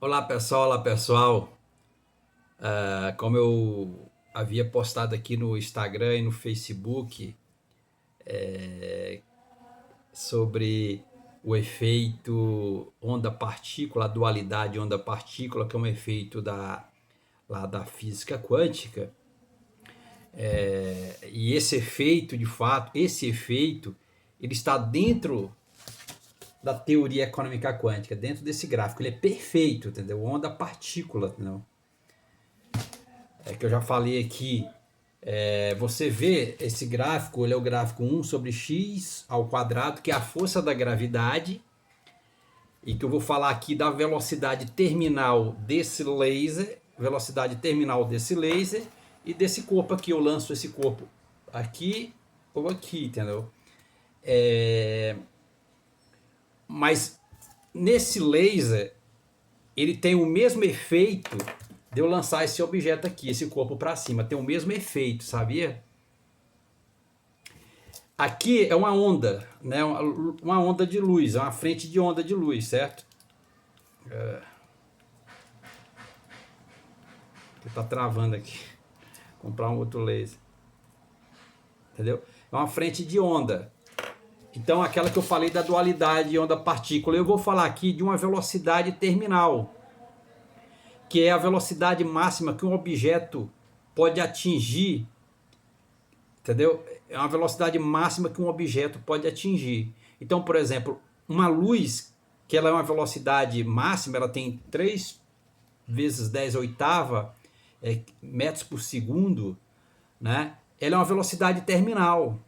Olá pessoal. Como eu havia postado aqui no Instagram e no Facebook sobre o efeito onda-partícula, a dualidade onda-partícula, que é um efeito lá da física quântica, e esse efeito, de fato, ele está dentro da teoria econômica quântica, dentro desse gráfico. Ele é perfeito, entendeu? Onda-partícula, entendeu? Que eu já falei aqui. Você vê esse gráfico, ele é o gráfico 1 sobre x ao quadrado, que é a força da gravidade, e que eu vou falar aqui da velocidade terminal desse laser e desse corpo aqui. Eu lanço esse corpo aqui ou aqui, entendeu? Mas nesse laser, ele tem o mesmo efeito de eu lançar esse objeto aqui, esse corpo para cima. Tem o mesmo efeito, sabia? Aqui é uma onda, né? Uma onda de luz, é uma frente de onda de luz, certo? Que tá travando aqui. Comprar um outro laser. Entendeu? É uma frente de onda. Então, aquela que eu falei da dualidade onda-partícula, eu vou falar aqui de uma velocidade terminal, que é a velocidade máxima que um objeto pode atingir, entendeu? É uma velocidade máxima que um objeto pode atingir. Então, por exemplo, uma luz, que ela é uma velocidade máxima, ela tem 3 vezes 10 oitava metros por segundo, né? Ela é uma velocidade terminal.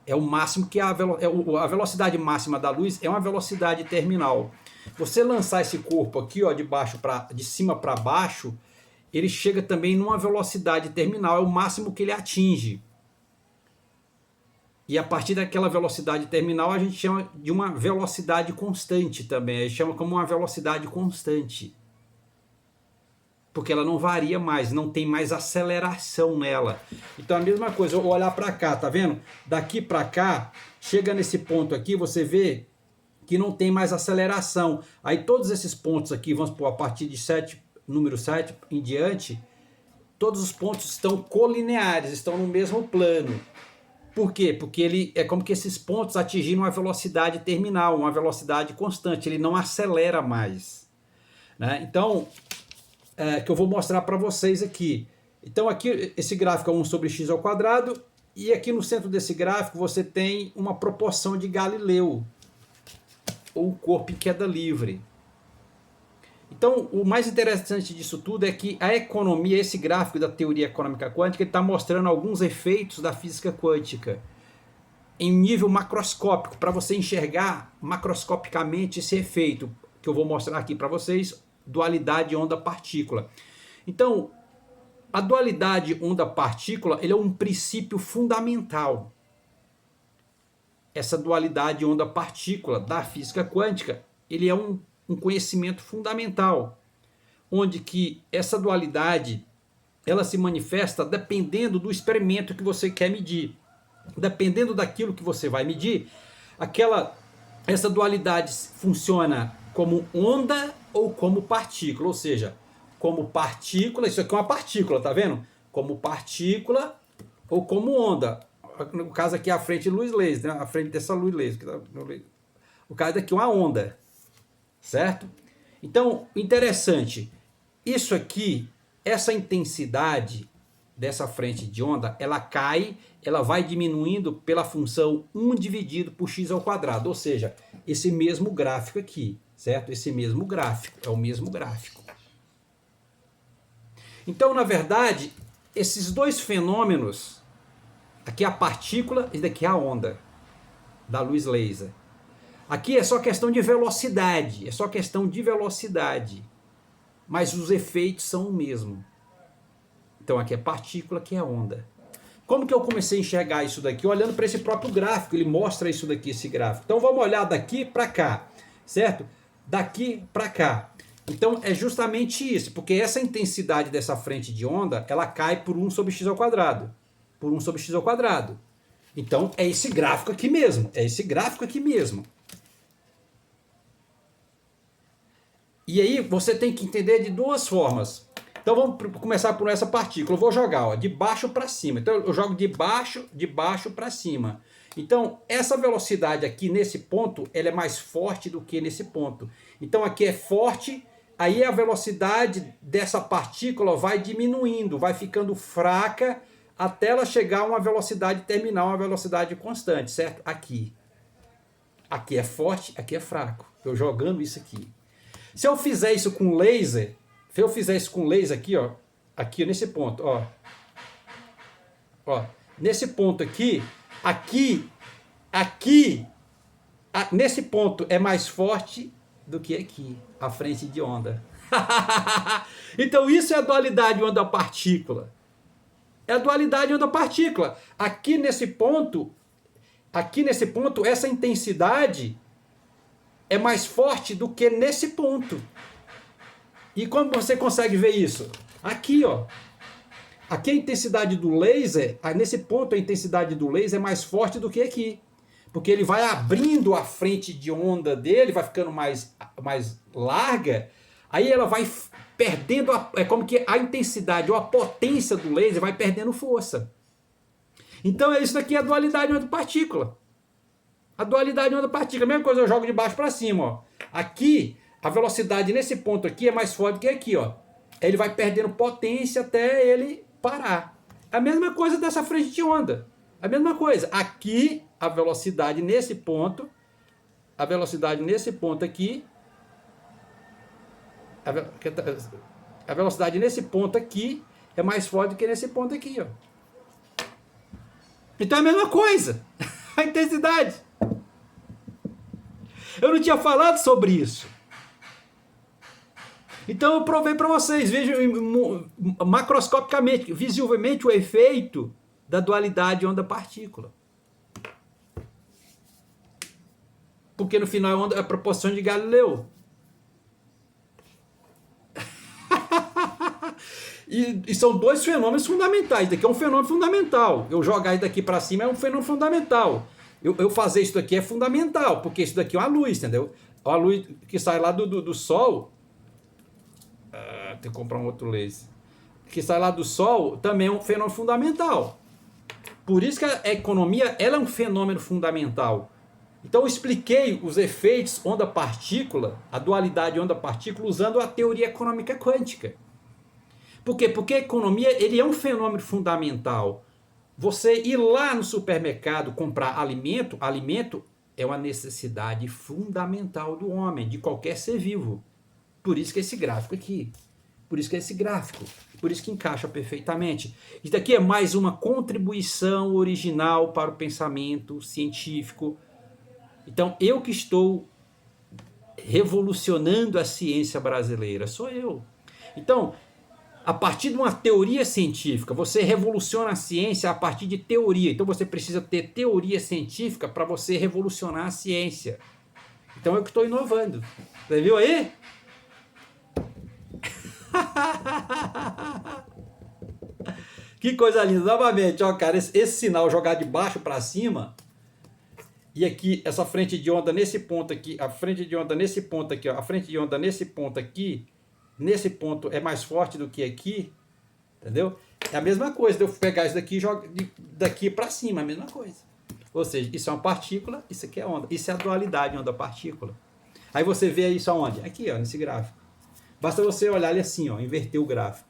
É o máximo que a velocidade máxima da luz é uma velocidade terminal. Você lançar esse corpo aqui, ó, de cima para baixo, ele chega também numa velocidade terminal, é o máximo que ele atinge. E a partir daquela velocidade terminal a gente chama de uma velocidade constante também. A gente chama como uma velocidade constante. Porque ela não varia mais, não tem mais aceleração nela. Então a mesma coisa, eu vou olhar para cá, tá vendo? Daqui para cá, chega nesse ponto aqui, você vê que não tem mais aceleração. Aí todos esses pontos aqui, vamos supor, a partir de número 7 em diante, todos os pontos estão colineares, estão no mesmo plano. Por quê? Porque ele é como que esses pontos atingiram uma velocidade terminal, uma velocidade constante, ele não acelera mais. Né? Então, que eu vou mostrar para vocês aqui. Então, aqui, esse gráfico é 1 sobre x ao quadrado, e aqui no centro desse gráfico você tem uma proporção de Galileu, ou corpo em queda livre. Então, o mais interessante disso tudo é que a economia, esse gráfico da teoria econômica quântica, está mostrando alguns efeitos da física quântica em nível macroscópico, para você enxergar macroscopicamente esse efeito que eu vou mostrar aqui para vocês, dualidade onda-partícula. Então, a dualidade onda-partícula, ele é um princípio fundamental. Essa dualidade onda-partícula da física quântica, ele é um conhecimento fundamental, onde que essa dualidade ela se manifesta dependendo do experimento que você quer medir. Dependendo daquilo que você vai medir, essa dualidade funciona como onda ou como partícula, ou seja, como partícula, isso aqui é uma partícula, tá vendo? Como partícula ou como onda. No caso aqui a frente luz laser, né? A frente dessa luz laser. O caso daqui é uma onda, certo? Então, interessante, isso aqui, essa intensidade dessa frente de onda, ela cai, ela vai diminuindo pela função 1 dividido por x ao quadrado, ou seja, esse mesmo gráfico aqui, certo? Esse mesmo gráfico, é o mesmo gráfico. Então, na verdade, esses dois fenômenos, aqui é a partícula e daqui é a onda da luz laser. Aqui é só questão de velocidade, mas os efeitos são o mesmo. Então aqui é partícula, aqui é onda. Como que eu comecei a enxergar isso daqui? Olhando para esse próprio gráfico, ele mostra isso daqui, esse gráfico. Então vamos olhar daqui para cá, certo? Daqui para cá. Então é justamente isso, porque essa intensidade dessa frente de onda, ela cai por 1 sobre x ao quadrado. Por 1 sobre x ao quadrado. Então é esse gráfico aqui mesmo, E aí você tem que entender de duas formas. Então vamos começar por essa partícula. Eu vou jogar, ó, de baixo para cima. Então eu jogo de baixo para cima. Então essa velocidade aqui nesse ponto, ela é mais forte do que nesse ponto. Então aqui é forte, aí a velocidade dessa partícula vai diminuindo, vai ficando fraca até ela chegar a uma velocidade terminal, uma velocidade constante, certo? Aqui. Aqui é forte, aqui é fraco. Eu jogando isso aqui. Se eu fizer isso com laser, se eu fizer isso com laser aqui, ó, aqui nesse ponto, ó, nesse ponto aqui, nesse ponto é mais forte do que aqui, a frente de onda. Então isso é a dualidade onda-partícula. É a dualidade onda-partícula. Aqui nesse ponto, essa intensidade é mais forte do que nesse ponto. E como você consegue ver isso? Aqui, ó. Aqui a intensidade do laser, nesse ponto a intensidade do laser é mais forte do que aqui. Porque ele vai abrindo a frente de onda dele, vai ficando mais larga, aí ela vai perdendo, é como que a intensidade ou a potência do laser vai perdendo força. Então isso daqui é a dualidade onda-partícula. A dualidade onda-partícula, a mesma coisa, eu jogo de baixo para cima, ó. Aqui, a velocidade nesse ponto aqui é mais forte do que aqui, ó. Ele vai perdendo potência até ele parar. A mesma coisa dessa frente de onda. A mesma coisa. Aqui, a velocidade nesse ponto aqui, a velocidade nesse ponto aqui é mais forte do que nesse ponto aqui, ó. Então é a mesma coisa. A intensidade. Eu não tinha falado sobre isso. Então eu provei para vocês, vejam macroscopicamente, visivelmente o efeito da dualidade onda-partícula. Porque no final é a proporção de Galileu. E são dois fenômenos fundamentais. Isso daqui é um fenômeno fundamental. Eu jogar isso daqui para cima é um fenômeno fundamental. Eu fazer isso daqui é fundamental, porque isso daqui é uma luz, entendeu? A luz que sai lá do Sol. Tem que comprar um outro laser. Que sai lá do Sol também é um fenômeno fundamental. Por isso que a economia ela é um fenômeno fundamental. Então eu expliquei os efeitos onda-partícula, a dualidade onda-partícula, usando a teoria econômica quântica. Por quê? Porque a economia ele é um fenômeno fundamental. Você ir lá no supermercado comprar alimento é uma necessidade fundamental do homem, de qualquer ser vivo. Por isso que esse gráfico aqui. Por isso que esse gráfico. Por isso que encaixa perfeitamente. Isso daqui é mais uma contribuição original para o pensamento científico. Então, eu que estou revolucionando a ciência brasileira, sou eu. Então, a partir de uma teoria científica, você revoluciona a ciência a partir de teoria. Então, você precisa ter teoria científica para você revolucionar a ciência. Então, eu que estou inovando. Você viu aí? Que coisa linda. Novamente, ó, cara, esse sinal jogar de baixo para cima... E aqui, essa frente de onda nesse ponto aqui, a frente de onda nesse ponto aqui, ó, a frente de onda nesse ponto aqui, nesse ponto é mais forte do que aqui, entendeu? É a mesma coisa de eu pegar isso daqui e jogar daqui para cima, a mesma coisa. Ou seja, isso é uma partícula, isso aqui é onda. Isso é a dualidade onda-partícula. Aí você vê isso aonde? Aqui, ó, nesse gráfico. Basta você olhar ele assim, ó, inverter o gráfico.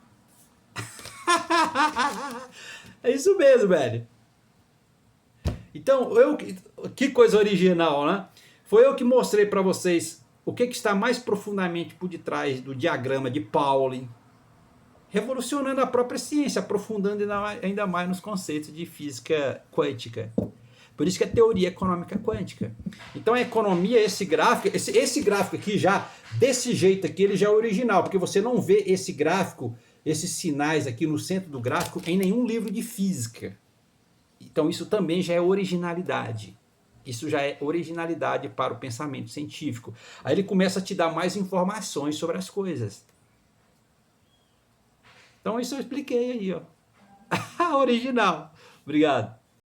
É isso mesmo, velho. Então, que coisa original, né? Foi eu que mostrei para vocês o que está mais profundamente por detrás do diagrama de Pauling, revolucionando a própria ciência, aprofundando ainda mais nos conceitos de física quântica. Por isso que é teoria econômica quântica. Então a economia, esse gráfico aqui já, desse jeito aqui, ele já é original, porque você não vê esse gráfico, esses sinais aqui no centro do gráfico em nenhum livro de física. Então isso também já é originalidade. Isso já é originalidade para o pensamento científico. Aí ele começa a te dar mais informações sobre as coisas. Então isso eu expliquei aí, ó. Original. Obrigado.